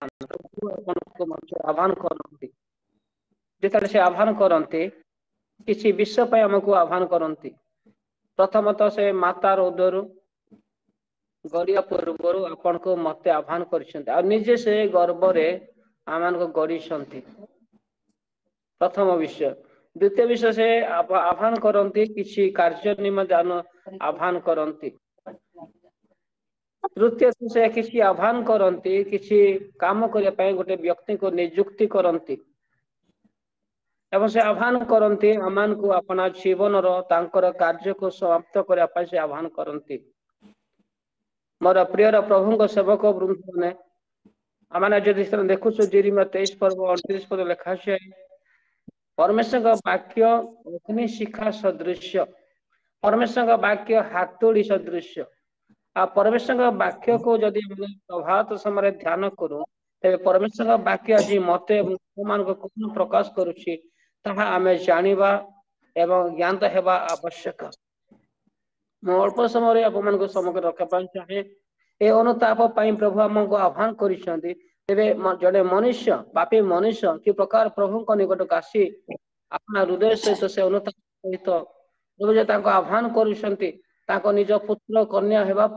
आह्वान करती जिते से आह्वान करती किसी विषय आमको आह्वान करती प्रथमतः से मातार उदर गढ़िया पूर्व आपण को मत आह्वान करजे से गर्भ आम गढ़ी प्रथम विषय द्वितीय विषय से आह्वान करती किसी कार्य निमंते आह्वान करती तृतीय से किसी आह्वान करती किसी काम करने गोटे व्यक्ति को नियुक्ति करती एवं से आह्वान करती आमान को अपना जीवन कार्य को समाप्त करने से आह्वान करती मोर प्रिय प्रभु सेवक वृंद ने आम देखु जिरिमिया 23 पर्व 38 पद लिखा है परमेश्वर वाक्य अग्नि शिखा सदृश परमेश्वर वाक्य हाथोड़ी सदृश आ परमेश्वर वाक्य को जदि प्रभात समय ध्यान करूँ तेरे परमेश्वर वाक्य आज मत मान कौन प्रकाश करुच्ची ताहा आमे जानिबा एवं ज्ञात हेबा आवश्यक मैं अल्प समय आप सम्मुख रखा चाहे ए अनुताप प्रभु आमको आह्वान करिसेंती तेबे जड़े मनुष्य पापी मनुष्य कि प्रकार प्रभु निकट आसी अपना हृदय सहित से अनुताप सहित प्रभु जो आह्वान करुसेंती निज पुत्र कन्या हेबा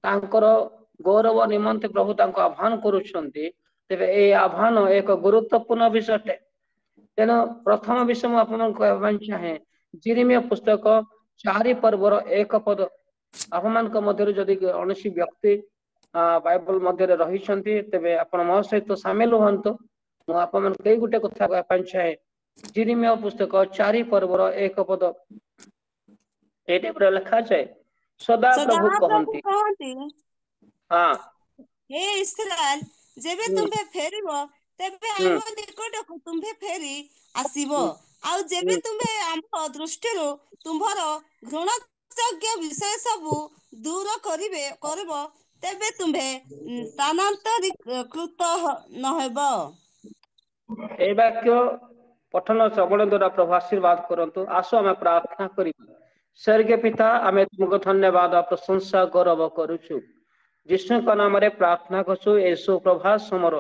तांकर गौरव निमंते प्रभु तांको आह्वान करुछंती तेबे ए आह्वान एक गुरुत्वपूर्ण विषय तेणु प्रथम विषय मुझे आपको कहवा चाहे जिरिमिया पुस्तक 4 पर्वर 1 पद आपण मध्य जदि कौन व्यक्ति बाइबल मध्य रही तेबे आपण मो सहित सामिल हुंतु मुझे गोटे कथा कहवा चाहे जिरिमिया पुस्तक 4 पर्वर 1 पद ये लिखा जाए सदा प्रभु कहती हाँ हे इस्राएल जेबे तुम्हे फेरिबो तेबे आम निकट को तुम्हे फेरी आसीबो आउ जेबे तुम्हे आम दृष्टि तुम्हार घृणयोग्य विषय सब दूर करबो तेबे तुम्हे स्थानांतरित नहेबो ए वाक्य पठन श्रवण द्वारा प्रभु आशीर्वाद करंतु आसो आम प्रार्थना करिबा स्वर्गीय पिता आम तुमको धन्यवाद प्रशंसा गौरव करुछु जिष्णु का नाम रे प्रार्थना करछु ए सुप्रभात समर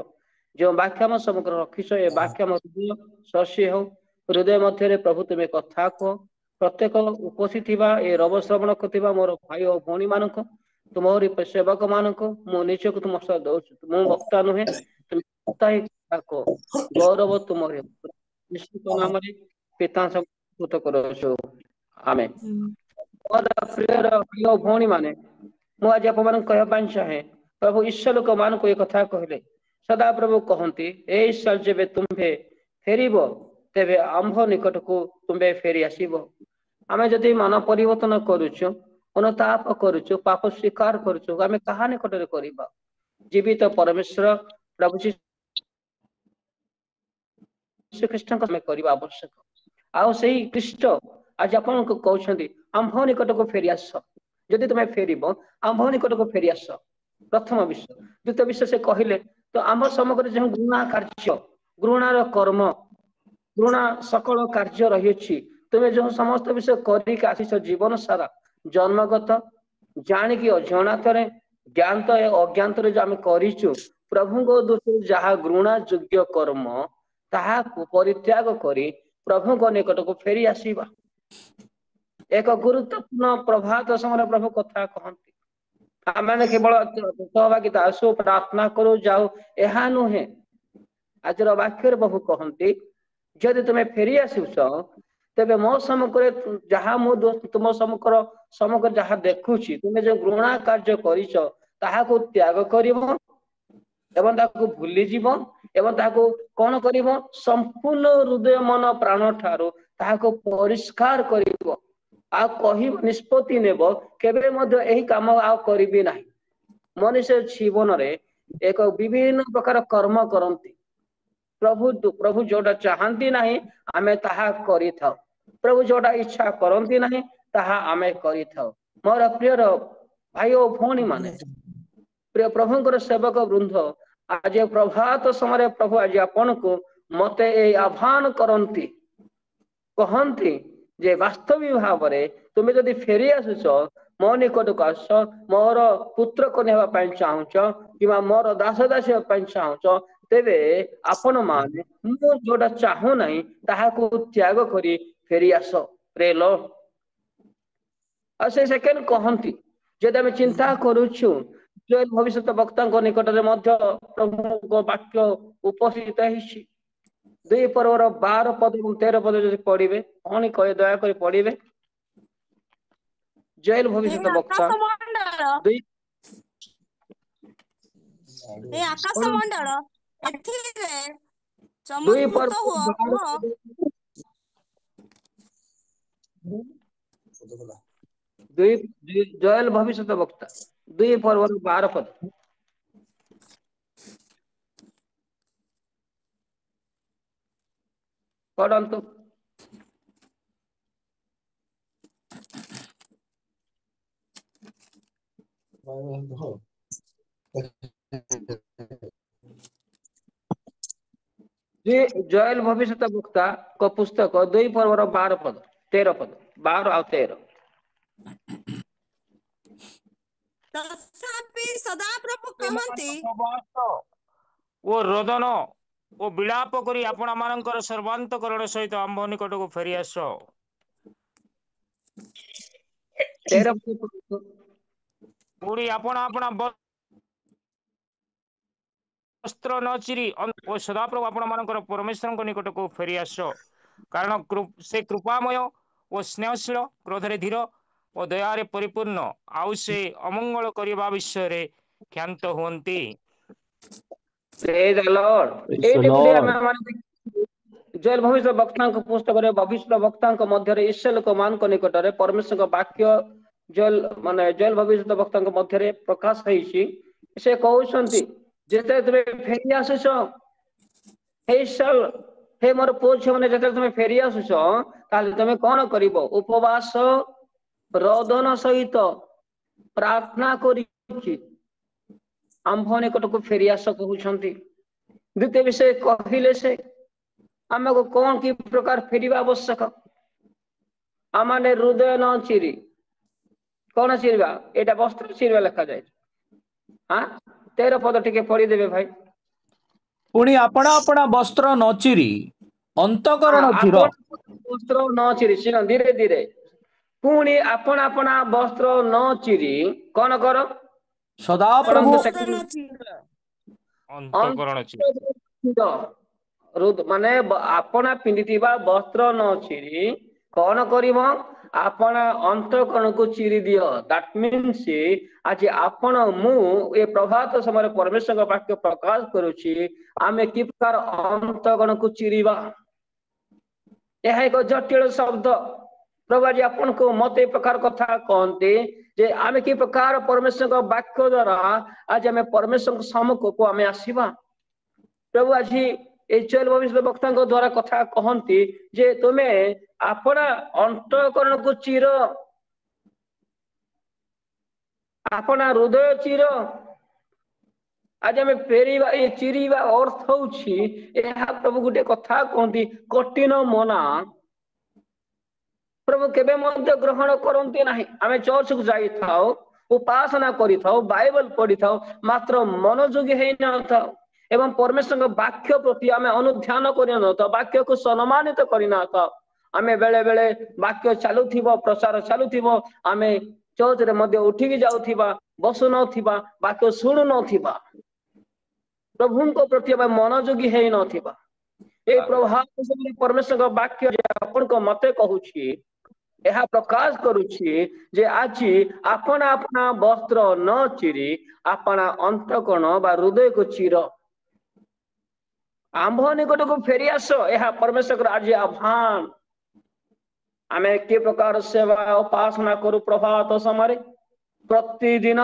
जो वाक्य आम समग्र रखिछ ए वाक्य हृदय शशि हो हृदय मध्य प्रभु तुम्हें कथा कह प्रत्येक उपस्थित ए रव श्रवण कर मोर भाई और भौणी मान तुमरी सेवक मान निज को तुम सह दौ मु वक्ता नुहे तुम वक्ता ही कह गौरव तुम नाम पिता सब कर आमे प्रिय भाई भौणी माने मुझे आप चाहे प्रभु ईश्वर लोक मान को एक कथा कहले सदा प्रभु कहती ए ईश्वर जेबे तुम्हे फेरिब तेबे आंभ निकट को तुम्हे फेरी आसीब आमे जदि मन परिवर्तन करुचु अनुताप करुचु पाप स्वीकार करुचु आमे कहा निकट रे करिबा जीवित परमेश्वर प्रभु श्री कृष्ण को करबा आवश्यक आउ सही कृष्ण आज आपन को कहउछंती आंभ निकट को फेरी आस जदि तुम्हें फेरिब आंभ निकट को फेरी आस प्रथम विषय द्वितीय विषय से कहले तो आम समग्र जो घृणा कार्य घृणार कर्म घृणा सकल कार्य रही तुम्हें जो समस्त विषय कर आसीस जीवन सारा जन्मगत जानिकी अजाणत ज्ञात अज्ञात जो आम करूँ प्रभु को दृष्टि जहाँ घृणा योग्य कर्म ताहा परित्याग करी प्रभु को निकट को फेरी आसीबा एक गुरुत्वपूर्ण प्रभात समय प्रभु कथा कहती आम केवल सहभागिता आसु प्रार्थना करू जाऊ यह नुहे आज वाक्य प्रभु कहती जदि तुम्हें फेरी आसुच तेबे मो सम्मुख जहाँ मु तुम सम्मुख जहाँ देखुची तुम्हें जो घृणा कार्य करिस ताहाको त्याग करिवो एवं ताको भूली जीव एवं ताको कौन करिवो संपूर्ण हृदय मन प्राण ठारो ताहाको परिष्कार करिवो आ कहि निष्पत्ति नेब केबे मध्य एही काम आ करिबि नाही मनुष्य जीवन रे एक विभिन्न प्रकार कर्म करती प्रभु जोटा चाहती नहीं आमे ताहा करि थाउ प्रभु जोटा इच्छा करती नहीं ताहा आमे करि थाउ मोर प्रिय भाई और भौणी माने प्रिय प्रभुंकर सेवक वृंद आज प्रभात समय प्रभु आज आपन को मते ए आह्वान करती कहती जे वास्तविक भाव में तुम्हें जदि फेरी आसुच ମୋ ନିକଟକୁ ଆସ, ମୋର ପୁତ୍ର କନ୍ୟା ହେବା ପାଇଁ ଚାହୁଁଛ କିମ୍ବା ମୋର ଦାସ ଦାସୀ ହେବା ପାଇଁ ଚାହୁଁଛ, ତେବେ ଆପଣ ମାନେ ମୁଁ ଯୋଉଟା ଚାହୁଁନାହିଁ ତାହାକୁ ତ୍ୟାଗ କରି ଫେରି ଆସ। ପ୍ରେଲ ଆଉ ସେ ସେକେଣ୍ଡ କହନ୍ତି, ଯଦି ଆମେ ଚିନ୍ତା କରୁଛୁ ଜୋଏଲ ଭବିଷ୍ୟତ ବକ୍ତାଙ୍କ ନିକଟରେ ମଧ୍ୟ ପ୍ରଭୁଙ୍କ ବାକ୍ୟ ଉପସ୍ଥିତ ହେଇଛି। 2 ପର୍ବର 12 ପଦ ଏବଂ 13 ପଦ ଯଦି ପଢିବେ, କଣ କହେ ଦୟାକରି ପଢିବେ। ଜୋଏଲ ହେ ଭବିଷ୍ୟତ ବକ୍ତା ଆକାଶ ମଣ୍ଡଳ 2 ହେ ଆକାଶ ମଣ୍ଡଳ ଏଥିରେ 2 ଚମତ୍କୃତ ପର୍ବ ହୁଅ 12 ଓ ଜୋଏଲ ଭବିଷ୍ୟତ ବକ୍ତା 2 ପର୍ବର 12 ପଦ ପଢନ୍ତୁ। ଜୋଏଲ ଭବିଷ୍ୟତ ବକ୍ତା କ ପୁସ୍ତକ 2 ପର୍ବର 12 ପଦ 13 ପଦ 12 ଆଉ 13। ତଥାପି ସଦାପ୍ରଭୁ କହନ୍ତି ଓ ରୋଦନ ଓ ବିଳାପ କରି ଆପଣ ମାନଙ୍କର ସର୍ବାନ୍ତକରଣ ସହିତ ଆମ୍ଭ ନିକଟକୁ ଫେରି ଆସ। 13 ପୁଣି ଆପଣ ଆପଣା ବସ୍ତ୍ର ନ ଚିରି ଓ ସଦାପ୍ରଭୁ ଆପଣ ମାନଙ୍କର ପରମେଶ୍ୱରଙ୍କ ନିକଟକୁ ଫେରି ଆସ, କାରଣ ସେ କୃପାମୟ ଓ ସ୍ନେହଶୀଳ, କ୍ରୋଧରେ ଧୀର ଓ ଦୟାରେ ପରିପୂର୍ଣ୍ଣ, ଆଉ ସେ ଅମଙ୍ଗଳ କରିବା ବିଷୟରେ କ୍ଷାନ୍ତ ହୁଅନ୍ତି। Praise the Lord. Praise the ଏଇଠି ଗୋଟେ Lord. ଆମେ ଜୋଏଲ ଭବିଷ୍ୟତ ବକ୍ତାଙ୍କ ପୁସ୍ତକରେ ଭବିଷ୍ୟତ ବକ୍ତାଙ୍କ ମଧ୍ୟରେ ଇସ୍ରାଏଲ ଲୋକମାନଙ୍କ ନିକଟରେ ପରମେଶ୍ୱରଙ୍କ ବାକ୍ୟ ଜୋଏଲ ଭବିଷ୍ୟତ ବକ୍ତାଙ୍କ ମଧ୍ୟରେ ପ୍ରକାଶ ହେଇଛି। ସେ କହୁଛନ୍ତି ଯେତେବେଳେ ତୁମେ ଫେରି ଆସୁଛ, ହେ ଇସ୍ରାଏଲ, ହେ ମୋର ପୁଅ ଝିଅ ମାନେ, ଯେତେବେଳେ ତୁମେ ଫେରି ଆସୁଛ ତାହେଲେ ତମେ କଣ କରିବ? ଉପବାସ ରୋଦନ ସହିତ ପ୍ରାର୍ଥନା କରିକି ଆମ୍ଭ ନିକଟକୁ ଫେରି ଆସ କହୁଛନ୍ତି। ଦ୍ୱିତୀୟ ବିଷୟ କହିଲେ ସେ ଆମକୁ କଣ କି ପ୍ରକାର ଫେରିବା ଆବଶ୍ୟକ? ଆମମାନେ ହୃଦୟ ନ ଚିରି କଣ ଚିରିବା? ଏଇଟା ବସ୍ତ୍ର ଚିରିବା ଲେଖାଯାଇଛି। 13 ପଦ ଟିକେ ପଢିଦେବେ ଭାଇ। ପୁଣି ଆପଣା ଆପଣା ବସ୍ତ୍ର ନଚିରି ଅନ୍ତକରଣ ଚିର। ଆପଣ ବସ୍ତ୍ର ନ ଚିରି, ଶୁଣ ଧୀରେ ଧୀରେ। ପୁଣି ଆପଣ ଆପଣା ବସ୍ତ୍ର ନ ଚିରି କଣ କର? ସଦାପ୍ରଭୁ ପଢନ୍ତୁ ଅନ୍ତକରଣ ଚିର। ମାନେ ଆପଣ ପିନ୍ଧିଥିବା ବସ୍ତ୍ର ନ ଚିରି କଣ କରିବ? ଆପଣ ଅନ୍ତକରଣକୁ ଚିରି ଦିଅ। ଦାଟ ମିନ୍ସ ଆଜି ଆପଣ ମୁଁ ଏ ପ୍ରଭାତ ସମୟରେ ପରମେଶ୍ୱରଙ୍କ ବାକ୍ୟ ପ୍ରକାଶ କରୁଛି, ଆମେ କି ପ୍ରକାର ଅନ୍ତକରଣକୁ ଚିରିବା। ଏହା ଏକ ଜଟିଳ ଶବ୍ଦ। ପ୍ରଭୁ ଆଜି ଆପଣଙ୍କୁ ମତେ ଏ ପ୍ରକାର କଥା କହନ୍ତି ଯେ ଆମେ କି ପ୍ରକାର ପରମେଶ୍ୱରଙ୍କ ବାକ୍ୟ ଦ୍ଵାରା ଆଜି ଆମେ ପରମେଶ୍ୱରଙ୍କ ସମ୍ମୁଖକୁ ଆମେ ଆସିବା। ପ୍ରଭୁ ଆଜି ଏ ଜୋଏଲ ଭବିଷ୍ୟତ ବକ୍ତାଙ୍କ ଦ୍ଵାରା କଥା କହନ୍ତି ଯେ ତୁମେ ଆପଣା ଅନ୍ତଃକରଣକୁ ଚିର, ଆପଣା ହୃଦୟ ଚିର। ଆଜି ଆମେ ଫେରିବା, ଏ ଚିରିବା ଅର୍ଥ ହଉଛି, ଏହା ପ୍ରଭୁ ଗୋଟେ କଥା କହନ୍ତି, କଠିନ ମନା ପ୍ରଭୁ କେବେ ମଧ୍ୟ ଗ୍ରହଣ କରନ୍ତି ନାହିଁ। ଆମେ ଚର୍ଚ୍ଚକୁ ଯାଇଥାଉ, ଉପାସନା କରିଥାଉ, ବାଇବଲ ପଢିଥାଉ, ମାତ୍ର ମନୋଯୋଗୀ ହେଇନଥାଉ ଏବଂ ପରମେଶ୍ୱରଙ୍କ ବାକ୍ୟ ପ୍ରତି ଆମେ ଅନୁଧ୍ୟାନ କରିନଥାଉ, ବାକ୍ୟକୁ ସମ୍ମାନିତ କରିନଥାଉ। ଆମେ ବେଳେ ବେଳେ ବାକ୍ୟ ଚାଲୁଥିବ, ପ୍ରଚାର ଚାଲୁଥିବ, ଆମେ ଚର୍ଚ୍ଚରେ ମଧ୍ୟ ଉଠିକି ଯାଉଥିବା, ବସୁ ନଥିବା, ବାକ୍ୟ ଶୁଣୁ ନଥିବା, ପ୍ରଭୁଙ୍କ ପ୍ରତି ଆମେ ମନୋଯୋଗୀ ହେଇନଥିବା। ଏଇ ପ୍ରଭାତ ପରମେଶ୍ୱରଙ୍କ ବାକ୍ୟ ଆପଣଙ୍କ ମତେ କହୁଛି, ଏହା ପ୍ରକାଶ କରୁଛି ଯେ ଆଜି ଆପଣ ଆପଣା ବସ୍ତ୍ର ନ ଚିରି ଆପଣା ଅନ୍ତଃକରଣ ବା ହୃଦୟକୁ ଚିର, ଆମ୍ଭ ନିକଟକୁ ଫେରି ଆସ। ଏହା ପରମେଶ୍ୱରଙ୍କର ଆଜି ଆହ୍ୱାନ। ଆମେ କି ପ୍ରକାର ସେବା ଉପାସନା କରୁ ପ୍ରଭାତ ସମୟରେ, ପ୍ରତିଦିନ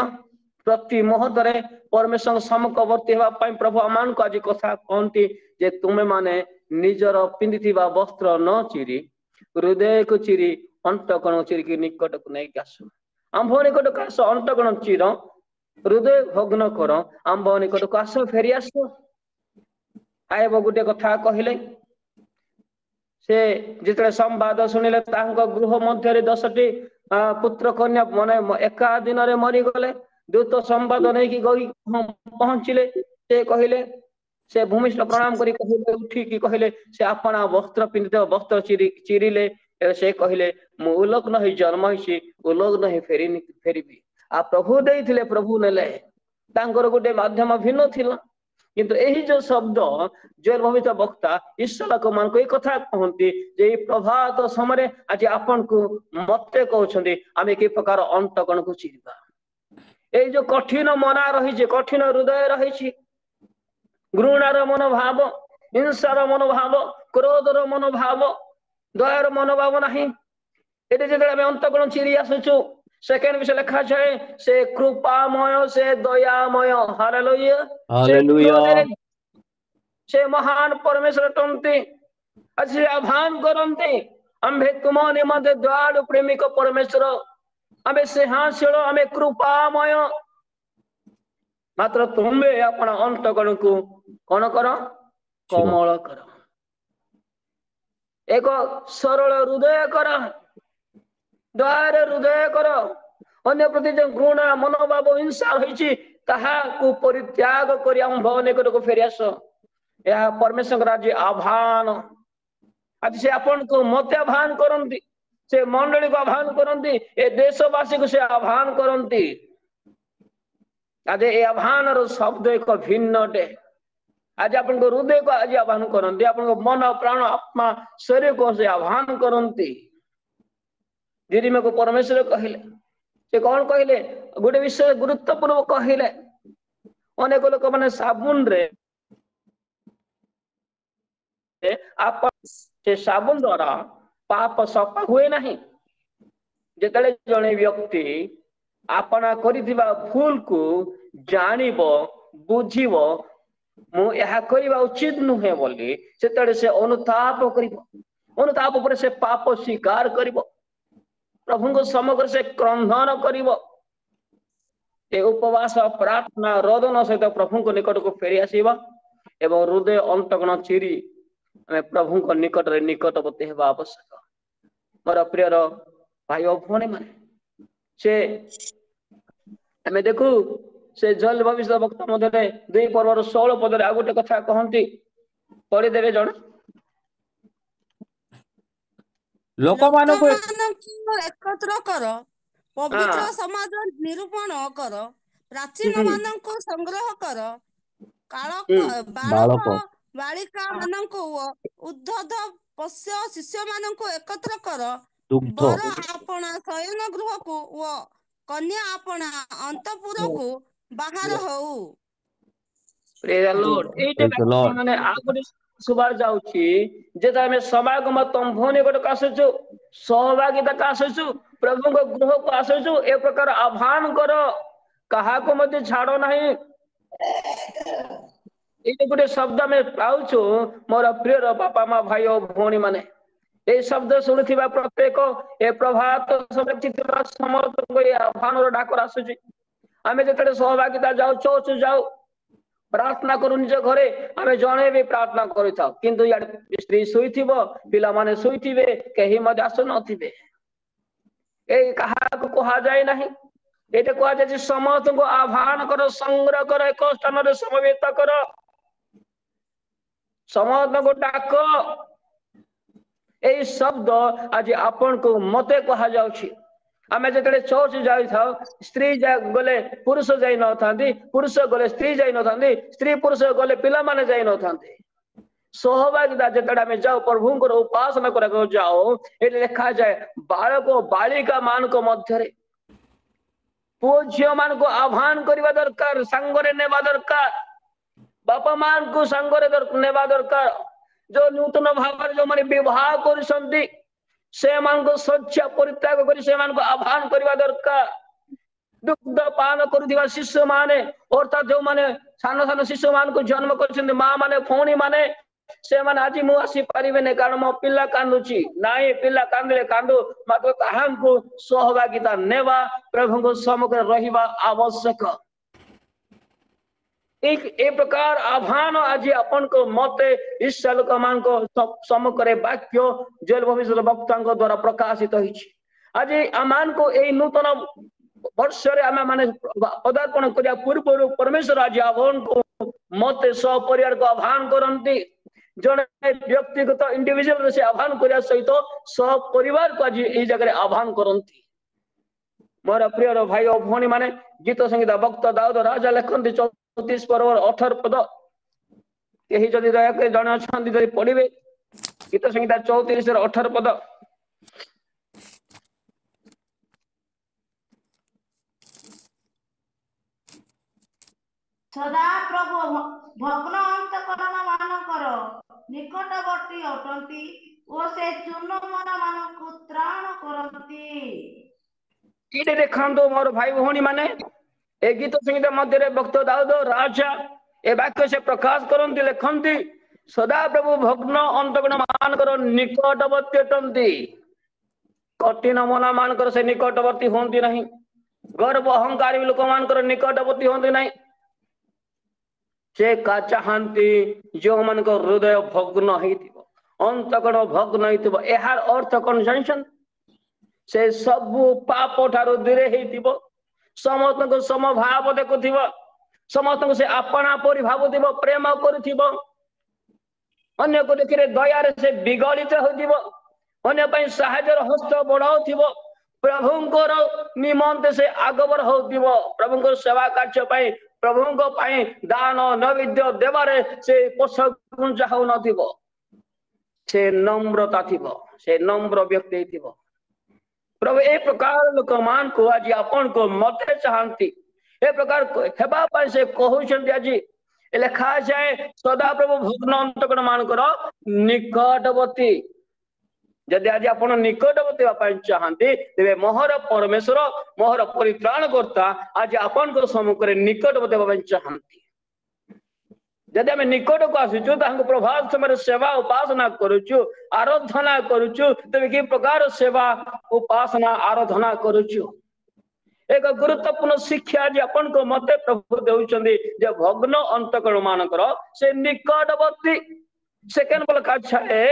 ପ୍ରତି ମୁହୂର୍ତ୍ତରେ ପରମେଶ୍ୱରଙ୍କ ସମ୍ମୁଖବର୍ତ୍ତୀ ହେବା ପାଇଁ ପ୍ରଭୁ ଆମମାନଙ୍କୁ ଆଜି କଥା କହନ୍ତି ଯେ ତୁମେ ମାନେ ନିଜର ପିନ୍ଧିଥିବା ବସ୍ତ୍ର ନ ଚିରି ହୃଦୟକୁ ଚିରି ଅନ୍ତଃକରଣ ଚିରିକି ନିକଟକୁ ନେଇକି ଆସ। ଆମ୍ଭ ନିକଟକୁ ଆସ, ଅନ୍ତଃକରଣ ଚିର, ହୃଦୟ ଭଗ୍ନ କର, ଆମ୍ଭ ନିକଟକୁ ଆସ, ଫେରି ଆସ। ଆୟବ ଗୋଟେ କଥା କହିଲେ, ସେ ଯେତେବେଳେ ସମ୍ବାଦ ଶୁଣିଲେ ତାଙ୍କ ଗୃହ ମଧ୍ୟରେ 10ଟି पुत्र कन्या माने एका दिन रे मरी गले दूत संवाद नहीं कि गई पहुंचिले से कहले से भूमिष्ठ प्रणाम करी कहले उठिकी कहले से अपना वस्त्र पिंधित वस्त्र चिरिले से कहले मु उलग्न ही जन्म ही उलग्न ही फेरिबी आ प्रभु देइथिले प्रभु नेले तांकर गोटे माध्यम भिन्न थिला किंतु एही जो शब्द जोएल भविष्य वक्ता ईश्वर को मान को एक कथा कहंती जे प्रभात समय आज आपन को मते कहउछंती आमे के प्रकार अंतकण को चिरिबा ए जो कठिन मना रही छे कठिन हृदय रही छे घृणार मनोभाव हिंसार मनोभाव क्रोधर मनोभाव दयार मनोभाव नहीं एटे जेते आमे अंतकण चिरी आसुछु सेकेंड विषय लिखा जाए से कृपामय से दयामय हालेलुया हालेलुया से महान परमेश्वर टंते अच्छे आह्वान करते आम्भे तुम निमंते दयालु प्रेमिक परमेश्वर आम्भे सिंहासन आम्भे कृपामय मात्र तुम्हें अपना अंतकण को कौन कर कोमल कर एक सरल हृदय कर दयार हृदय कर अन्य प्रति जो घृणा मनोभाव हिंसा रही ताहाकु परित्याग करी हम भवन निकट को फेरी आस यह परमेश्वर राज्य आह्वान आज से आपन को मत आह्वान करती से मंडली को आह्वान करती ए देशवासी को से आह्वान करती आज ये आह्वान शब्द एक भिन्न टे आज अपन को हृदय को आज आह्वान करती अपन को मन प्राण आत्मा शरीर को से आह्वान करती दिरीमे को परमेश्वर कहले से कौन कहले गोटे विषय गुरुत्वपूर्ण कहले अनेक लोक माने साबुन रे आप से साबुन द्वारा पाप सफा हुए नहीं जेतले जने व्यक्ति आपना करिदिबा भूल को जानिबो बुझिबो मु यह करिबा उचित नुहे बोली सेतले से अनुताप करिबो अनुताप पर से पाप स्वीकार करिबो प्रभु को समग्र से क्रंदन करिबो ए उपवास प्रार्थना रोदन सहित प्रभु को निकट को फेरी आसीबा एवं हृदय अंतकण चिरी हमें प्रभु को निकट रे निकटवर्ती हेबा आवश्यक मोर प्रिय भाई और भौणी माने से हमें देखू से जल भविष्य वक्ता मध्य 2 पर्वर 16 पदरे आ गोटे कथा कहंती पढ़ी देबे जण ଲୋକମାନଙ୍କୁ एकत्र कर पवित्र समाज निरूपण कर प्राचीन माननको संग्रह कर बालक बालिका माननको उद्धत पश्य शिष्य माननको एकत्र कर बर अपना शयन गृह को व कन्या अपना अंतपुर को बाहर हो प्रेज द लॉर्ड एटे माने आगोटे सुबार जाउची जेता हमें समागम तंभोने गोटे आसुछु सहभागिता का आसुछु प्रभु को गृह को आसुछु ए प्रकार आह्वान करो कहा को मध्य छाड़ो नहीं ये गोटे शब्द में पाउछु मोर प्रिय बापा माँ भाई और भौणी माने ए शब्द शुणुथिबा प्रत्येक ए प्रभात समर्थित समस्त को आह्वान डाकर आसुची आमे जेतडे सहभागिता जाउ चर्च जाउ प्रार्थना करू निज घरे आमे जणे भी प्रार्थना करिथा किंतु यार स्त्री सोईथिबो पिला माने सोईथिबे केही मध्य आसु नथिबे ए कहा को कहा जाय नाही एटे कहा जाय समस्त को आह्वान करो संग्रह करो एक स्थान रे समवेत करो समस्त को डाको ए शब्द आज आपन को मते कहा जाउछि आमे जेतले चर्च जाई था स्त्री गले पुरुष जाई न थांती पुरुष गले स्त्री जाई न थांती स्त्री पुरुष गले पिला माने जाई न थांती सहभागिता जेतले आमे जाओ प्रभु को उपासना करको जाओ ए लिखा जाए बालक बालिका मान को मध्य रे पुओ झियो मान को आह्वान करबा दरकार संगरे नेबा दरकार बापा मान को संगरे नेबा दरकार जो नूतन भाव जो माने विवाह करसंती से मान को शଯ୍या परित्याग करी से मान को आह्वान करबा दरकार दुग्ध पान करुवा शिशु माने अर्थात जो माने सान सान शिशु मान को जन्म कर माँ माने भौणी माने से माने आज मु आसी पारिबे ने कारण मो पिल्ला कांदुची नाई पिल्ला कांदले कांदु मात्र ताहांको सहभागिता नेवा प्रभु को सम्मुख रहिबा आवश्यक एक ए प्रकार आह्वान आज अपन को मते ईश्वर मान को सम्मुख रे वाक्य जल भविष्य वक्ता द्वारा प्रकाशित होइछि आज आमान को ए नूतन वर्ष आम माने पदार्पण करिया पूर्व परमेश्वर आज आपन को मत सपरिवार को आह्वान करती जड़े व्यक्तिगत इंडिविजुअल से आह्वान करने सहित सपरिवार को आज ये जगह आह्वान करती मोर प्रिय भाई और भौणी माने गीत संगीता वक्त दाऊद राजा लिखती 34 पर्व 18 पद यही जदि दयाक जड़े अच्छा पढ़े गीत संगीता 34 18 पद सदा प्रभु भग्न अंतकरण मानकर निकटवर्ती अटंती ओ से चूर्ण मन मानकु त्राण करती ये देखो मोर भाई भौणी माने ए गीत संगीत मध्य भक्त दाऊद राजा ए वाक्य से प्रकाश करती लिखती सदा प्रभु भग्न अंतकरण मानकर निकटवर्ती अटंती कठिन मना मानकर से निकटवर्ती होती नहीं गर्व अहंकारी लोक मानकर निकटवर्ती होती नहीं से का चाहती जो मन को हृदय भग्न होइतिबो अंतकरण भग्न होइतिबो एहार अर्थ कोन जानिछन से सब पाप ठारो दूरे होइतिबो समस्त को समभाव देखुथिबो समस्त को से अपना परि भाबुथिबो प्रेम करुथिबो अन्य को देखिरे दया रे से विगलित होइतिबो अन्य पई सहायर हस्त बढ़ाउथिबो प्रभुंकर निमंत से आगबर होइतिबो प्रभुंकर सेवा कार्य पई प्रभुंको पाई दान नैवेद्य देवारे से पोषक हो नथिबो से नम्रता थिबो से नम्र व्यक्ति थिबो प्रभु ए प्रकार लोक मान को आज आपन को मते चाहंती ए प्रकार हेबा पाई से कहउछंती आज लिखा जाए सदा प्रभु भग्न अंतकरण मान कर निकटवर्ती जदि आज आपण निकटवर्ती पाई चाहंती तेबे मोहर परमेश्वर मोहर परित्राण करता आज आपण को सम्मुख रे निकटवर्ती पाई चाहंती जदि आम निकट को आसुचु तांको प्रभात समय सेवा उपासना करुचु आराधना करुचु तेबे कि प्रकार सेवा उपासना आराधना करुचु एक गुरुत्वपूर्ण शिक्षा आज आपण को मते प्रभु देउचंदी जे भग्न अंतकरण मानकर से निकटवर्ती सेकेंड बोल काछा है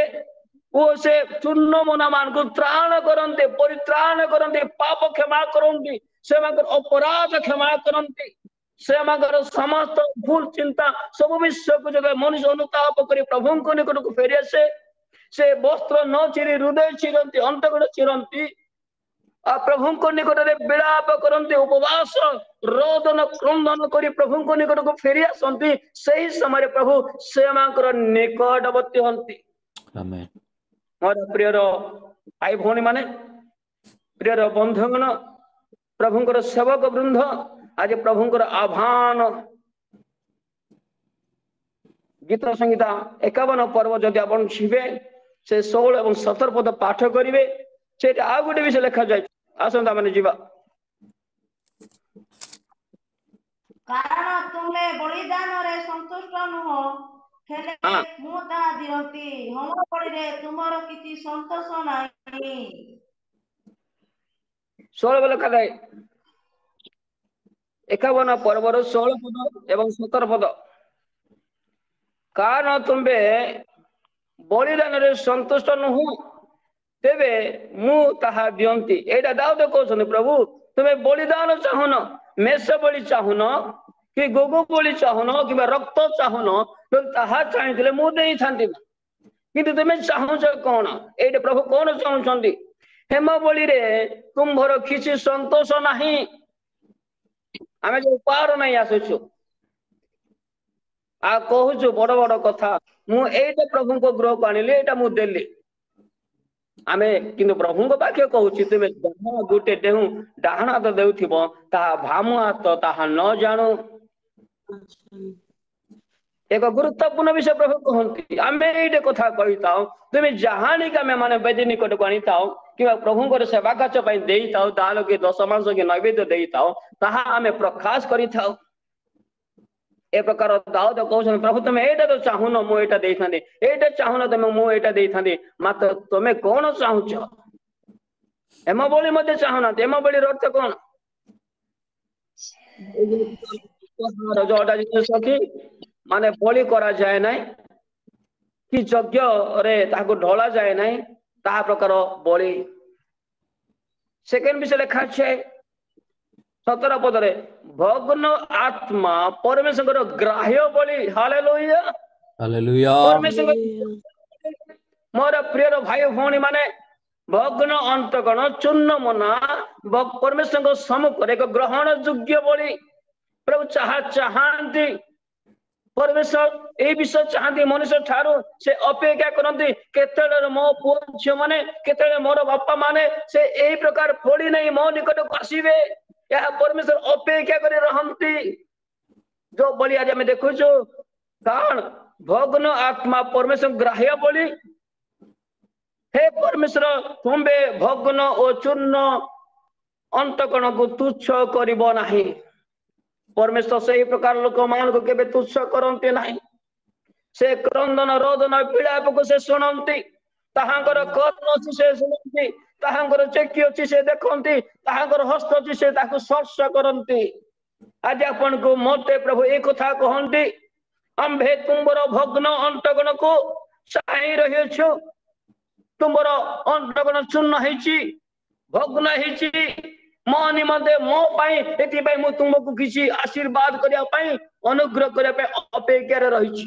वो से चूर्ण मना मान को त्राण करते परित्राण करते पाप क्षमा करते से अपराध क्षमा करते से समस्त भूल चिंता सब विषय को जगह मनुष्य अनुताप कर प्रभु को निकट को फेरी आसे से वस्त्र न चिरी हृदय चिरंती अंतकरण चिरंती आ प्रभु को निकट में विलाप करते उपवास रोदन क्रंदन कर प्रभु को निकट को फेरी आसती से समय प्रभु से निकटवर्ती हंती आमेन मोर प्रियर भाई भौणी माने प्रियर बंधुगण प्रभुंकर सेवक वृंद आज प्रभुंकर आह्वान गीत संहिता 51 पर्व जदि आपण छिबे से 16 और 17 पद पाठ करिवे से आ गोटे विषय लिखा जाय आसंता माने जीवा कारण तुमे बलिदान रे संतुष्ट नुह हेले मु ता दियंती हम पड़ी रे तुमरो किछि संतोष नाही 16 बोल कदाय 51 पर्वर 16 पद एवं 17 पद कारण तुमे बलिदान रे संतुष्ट नुह तेबे मु ताहा दियंती एटा दाऊद कहछन प्रभु तुमे बलिदान चाहुन मेष बलि चाहुन कि गोगो बलि चाहुन कि रक्त चाहुन ताहा चाहिए मु दे थांती किंतु तुमे चाहुच कौन एटे प्रभु कौन चाहुछंती हेम बलि रे तुम्भर किछि संतोष नाही आमे जो पार नहीं आसुछु आ कहूछु बड़ बड़ कथा मु एटे प्रभु को गृह को आनिले एटा मु देली आमे किंतु प्रभु को वाक्य कहूछि तुमे गोटे देहु डाहण हाथ देउथिबो ताहा भामु हाथ ताहा न जानो एक गुरुत्वपूर्ण विषय प्रभु कहती आम ये कथा कही था तुम जहाँ आम मैंने बेदी निकट को आनी था कि प्रभु सेवा कार्य दे था दान के 10 मास के नैवेद्य दे था ताहा आम प्रकाश करी था ए प्रकार दाऊद कहते प्रभु तुम एटा तो चाहून मुझे दे था एटा चाहून तुम मुझे दे था मात्र तुम कौन चाहूच हेम बलि मत चाहूना हेम बलि अर्थ कौन जोटा जिनिस कि माने बलि करा जाए ना कि यज्ञ रे ताको ढला जाए ना ता प्रकार बलि सेकेंड विषय लिखा है 17 पदरे भग्न आत्मा परमेश्वर ग्राह्य बलि हालेलुया हालेलुया परमेश्वर मोर प्रिय भाई भौणी माने भग्न अंतगण चूर्ण मना परमेश्वर सम्मुख एक ग्रहण योग्य बलि प्रभु चाहती परमेश्वर ए विषय चाहती मनुष्य ठारू से अपेक्षा करती केतळे मो पुओ झियो माने केतळे मोर बापा माने से एई प्रकार फोड़ी नहीं मो निकट को आसीबे या परमेश्वर अपेक्षा करी रहंती जो बलि आज हम देखु छु कारण भग्न आत्मा परमेश्वर ग्राह्य बलि हे परमेश्वर तुम्बे भग्न ओ चूर्ण अंतकण को तुच्छ करिबो नाही परमेश्वर से प्रकार लोक मान को केबे तुच्छ करते नहीं से क्रंदन रोदन पीड़ाप को से शुणती ताहांकर कर्ण अछि से शुणती ताहांकर चेकी अछि से देखंती ताहांकर हस्त अछि से ताको स्पर्श करंती आज आपण को मोते प्रभु एक कथा कहंती आम्भे तुमरो भग्न अंतगण को चाहि रहियो छु तुमरो अंतगण चूर्ण हेछि भग्न हेछि मो निमंते मो पाई एति पाई मु तुमको किछि आशीर्वाद करिया पाई अनुग्रह करिया पाई अपेक्षा रे रहिछि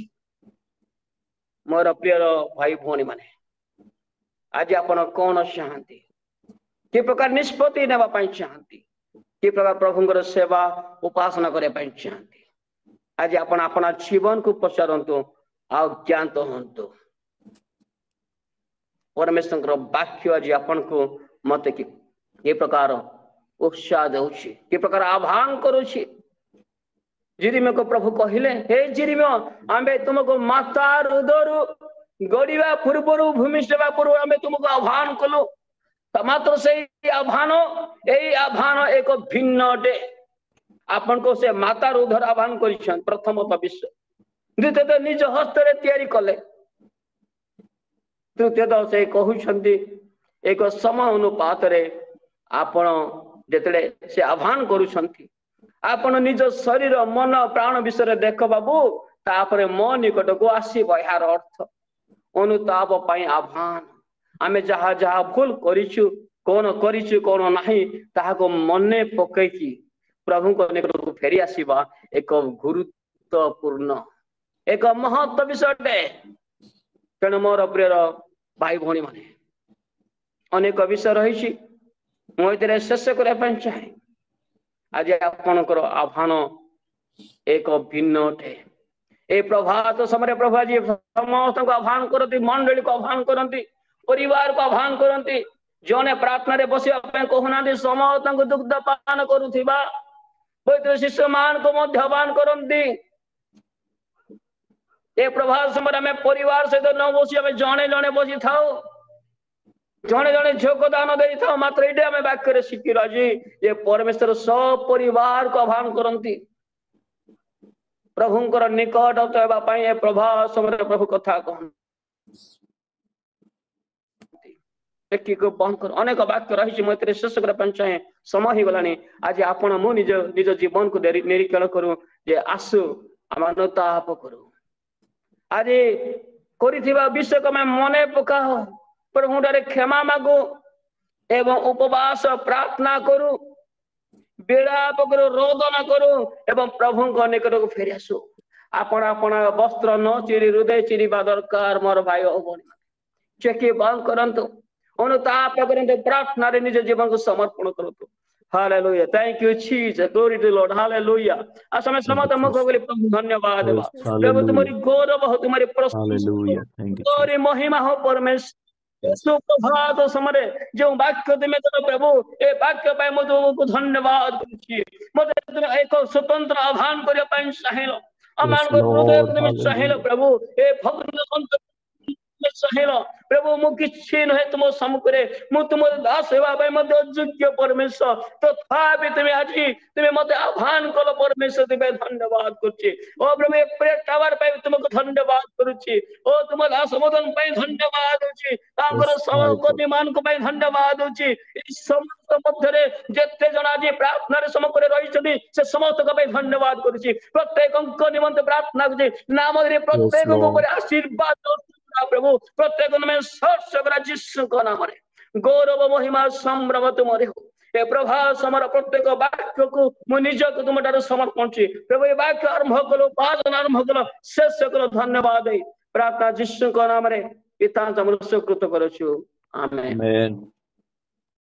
मोर प्रिय भाई भौणी माने आज आपण कोन चाहंती के प्रकार निष्पत्ति नेबा पाई चाहंती के प्रकार प्रभुंकर सेवा उपासना करिया पाई चाहंती आज आपण अपना जीवन को पचारंतु आ ज्ञात हंतु परमेश्वर वाक्य आज आपण को मते के प्रकार उत्साह दउछि के प्रकार आह्वान करूछि जिरिमे को प्रभु कहिले हे जिरिमे आम्बे तुमको माता उदरु गड़िवा पूर्वरु भूमि सेवा पूर्व आम्बे तुमको आह्वान कलु मात्र से आह्वान एक भिन्न अटे आपण को से माता उदर आह्वान करिछन प्रथमतः विश्व द्वितीय निज हस्त रे तयारी कले तृतीय से कहउछंती एक समय अनुपात रे आपण जेतले से आह्वान करूछंती आपण निज शरीर मन प्राण विषय देख बाबू तापरे मो निकट को आसीबो यार अर्थ अनुताप पाई आह्वान आमे जहा जहा भूल करिछु कोन नाही ताहा को मने पकैकी प्रभु को निकट को फेरी आसीबा एक गुरुत्वपूर्ण एक महत्व विषय तेणु मोर प्रिय भाई भौणी माने अनेक विषय रही मुझे शेष करने चाहे आज आपणकर आह्वान एक भिन्न अटे ए प्रभात समय प्रभु आज समस्त को आह्वान करती मंडली को आह्वान करती परिवार को आह्वान करती जने प्रार्थना रे बसिया कहूना समस्त को दुग्ध पान करुवा पवित्र शिष्य मान को आह्वान करती ए प्रभात समय आम परिवार सहित न बसी आम जड़े जड़े बसी था जड़े जड़े योगदान दे था मात्र ये आम वाक्य शिखिल आज ये परमेश्वर सब परिवार को आह्वान करती प्रभुंकर निकट होगापाई प्रभात समय प्रभु कथा कहती बंद कर अनेक वाक्य रही मैं शेष करने चाहे समय ही गलानी आज आपण मु निज निज जीवन को निरीक्षण करूँ जे आसु आम अनुताप करूँ आज करिथिबा विषय को मैं मने पकाओ प्रभु रे क्षमा मागो एवं उपवास प्रार्थना करू विलाप करू रोदन करू एवं प्रभु को निकट को फेरी आसु आपण आपण वस्त्र न चिरी हृदय चिरीबा दरकार मोर भाई भौणी चेकी बंद करंतु अनुताप करंतु प्रार्थना रे निज जीवन को समर्पण करंतु hallelujah thank you Jesus glory to Lord hallelujah असमय समस्त मुख बोली प्रभु धन्यवाद प्रभु तुम्हारी गौरव हो तुम्हारी प्रस्तुति तुम्हारी महिमा हो परमेश्वर सुप्रभात समय जो वाक्य तुम प्रभु ए वाक्य पाए मो तुमको धन्यवाद करूची मते तुम एक स्वतंत्र आह्वान करिया पाई चाहिलो अमान को हृदय तुम चाहिलो प्रभु ए भक्त चाहिलो प्रभु मु किछि नहे तुम सम्मुख रे मु तुम दास सेवा पाई मते अयोग्य परमेश्वर तथापि तुम आज तुम मते आह्वान कलो परमेश्वर तुम धन्यवाद करूची ओ प्रभु ए प्रे टावर पाई तुमको धन्यवाद करूची ओ तुम दास मदन पाई धन्यवाद होची तांकर समगति मान को पाई धन्यवाद होची ई समस्त मध्य रे जेते जणा जी प्रार्थना रे सम्मुख रे रही छथि से समस्त को पाई धन्यवाद करूची प्रत्येक अंक निमंत प्रार्थना करूची नाम रे प्रत्येक को पर आशीर्वाद प्रभु प्रत्येक में सर्च करा यीशु का नाम रे गौरव महिमा संभ्रम तुमरे हो ए प्रभा समर प्रत्येक वाक्य को मु निज को तुम ठार समर्पण प्रभु ये वाक्य आरंभ कलो पालन आरंभ कलो शेष कलो धन्यवाद प्रार्थना यीशु नाम रे पिता स्वीकृत करूछु आमेन।